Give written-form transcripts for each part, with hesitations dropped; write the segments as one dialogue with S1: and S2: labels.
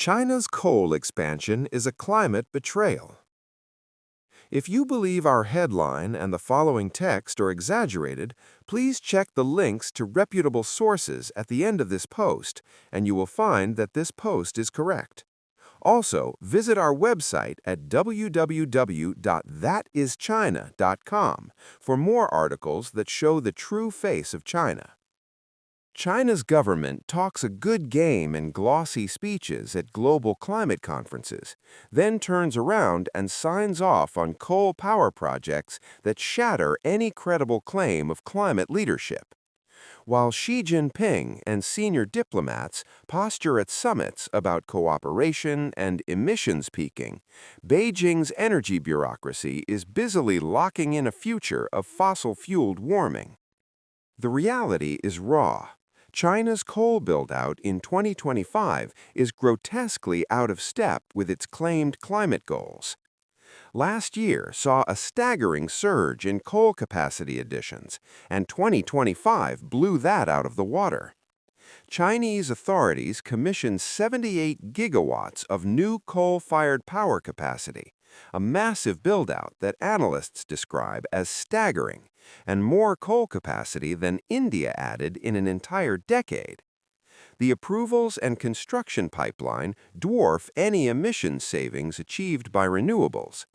S1: China's coal expansion is a climate betrayal. If you believe our headline and the following text are exaggerated, please check the links to reputable sources at the end of this post, and you will find that this post is correct. Also, visit our website at www.thatischina.com for more articles that show the true face of China. China's government talks a good game in glossy speeches at global climate conferences, then turns around and signs off on coal power projects that shatter any credible claim of climate leadership. While Xi Jinping and senior diplomats posture at summits about cooperation and emissions peaking, Beijing's energy bureaucracy is busily locking in a future of fossil-fueled warming. The reality is raw. China's coal build-out in 2025 is grotesquely out of step with its claimed climate goals. Last year saw a staggering surge in coal capacity additions, and 2025 blew that out of the water. Chinese authorities commissioned 78 gigawatts of new coal-fired power capacity, a massive build-out that analysts describe as staggering, and more coal capacity than India added in an entire decade. The approvals and construction pipeline dwarf any emissions savings achieved by renewables.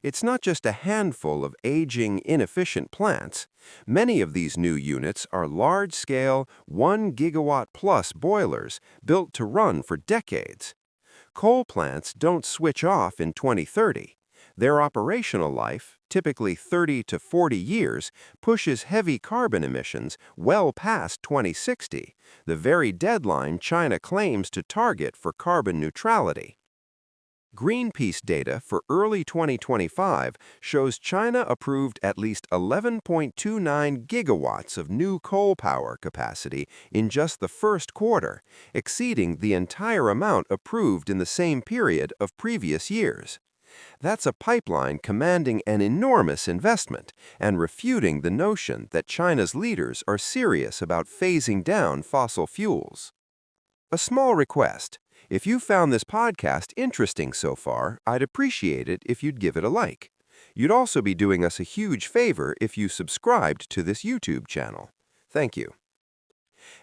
S1: It's not just a handful of aging, inefficient plants. Many of these new units are large-scale, 1-gigawatt-plus boilers built to run for decades. Coal plants don't switch off in 2030. Their operational life, typically 30 to 40 years, pushes heavy carbon emissions well past 2060, the very deadline China claims to target for carbon neutrality. Greenpeace data for early 2025 shows China approved at least 11.29 gigawatts of new coal power capacity in just the first quarter, exceeding the entire amount approved in the same period of previous years. That's a pipeline commanding an enormous investment and refuting the notion that China's leaders are serious about phasing down fossil fuels. A small request. If you found this podcast interesting so far, I'd appreciate it if you'd give it a like. You'd also be doing us a huge favor if you subscribed to this YouTube channel. Thank you.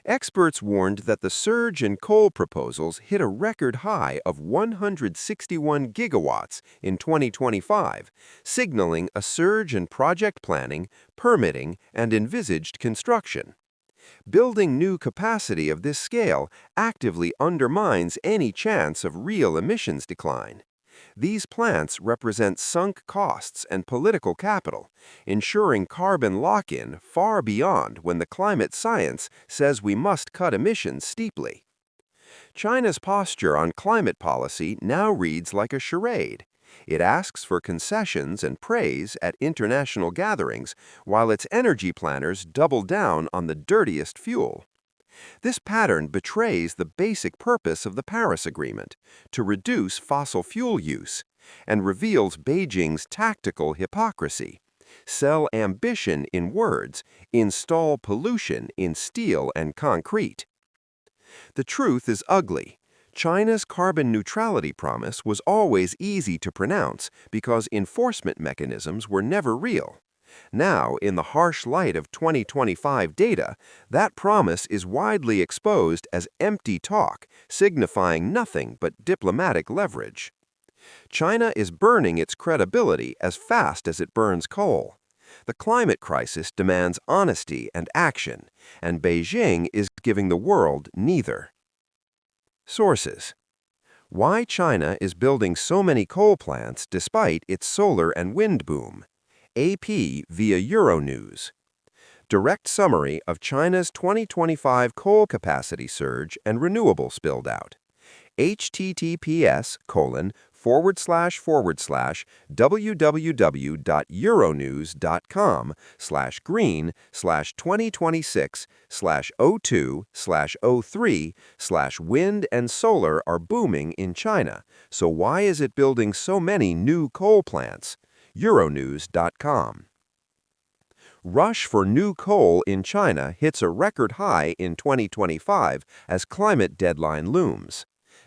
S1: Experts warned that the surge in coal proposals hit a record high of 161 gigawatts in 2025, signaling a surge in project planning, permitting, and envisaged construction. Building new capacity of this scale actively undermines any chance of real emissions decline. These plants represent sunk costs and political capital, ensuring carbon lock-in far beyond when the climate science says we must cut emissions steeply. China's posture on climate policy now reads like a charade. It asks for concessions and praise at international gatherings, while its energy planners double down on the dirtiest fuel. This pattern betrays the basic purpose of the Paris Agreement, to reduce fossil fuel use, and reveals Beijing's tactical hypocrisy. Sell ambition in words, install pollution in steel and concrete. The truth is ugly. China's carbon neutrality promise was always easy to pronounce because enforcement mechanisms were never real. Now, in the harsh light of 2025 data, that promise is widely exposed as empty talk, signifying nothing but diplomatic leverage. China is burning its credibility as fast as it burns coal. The climate crisis demands honesty and action, and Beijing is giving the world neither. Sources: Why China is building so many coal plants despite its solar and wind boom. AP via Euronews. Direct summary of China's 2025 coal capacity surge and renewables build-out. https://www.euronews.com/green/2026/02/03/wind and solar are booming in China, so why is it building so many new coal plants? Euronews.com. Rush for new coal in China hits a record high in 2025 as climate deadline looms.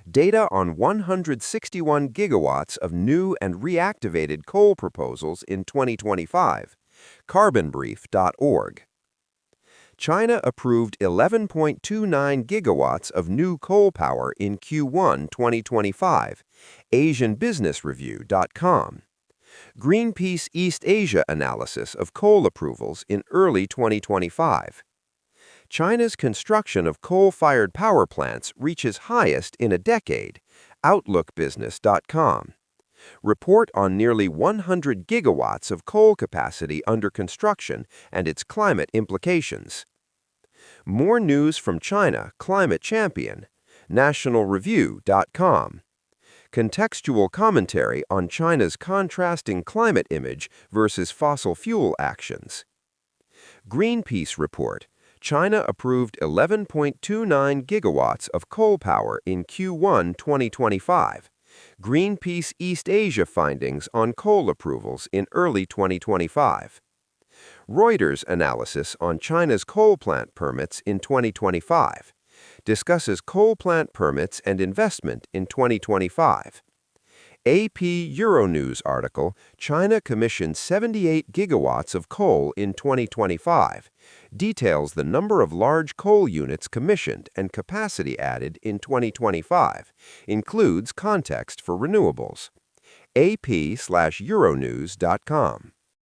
S1: Data on 161 gigawatts of new and reactivated coal proposals in 2025. Carbonbrief.org. China approved 11.29 gigawatts of new coal power in Q1 2025. AsianBusinessReview.com. Greenpeace East Asia analysis of coal approvals in early 2025. China's construction of coal-fired power plants reaches highest in a decade. OutlookBusiness.com. Report on nearly 100 gigawatts of coal capacity under construction and its climate implications. More news from China Climate Champion. NationalReview.com. Contextual commentary on China's contrasting climate image versus fossil fuel actions. Greenpeace report. China approved 11.29 gigawatts of coal power in Q1 2025. Greenpeace East Asia findings on coal approvals in early 2025. Reuters analysis on China's coal plant permits in 2025. Discusses coal plant permits and investment in 2025. AP Euronews article, China commissioned 78 gigawatts of coal in 2025, details the number of large coal units commissioned and capacity added in 2025, includes context for renewables. AP/Euronews.com.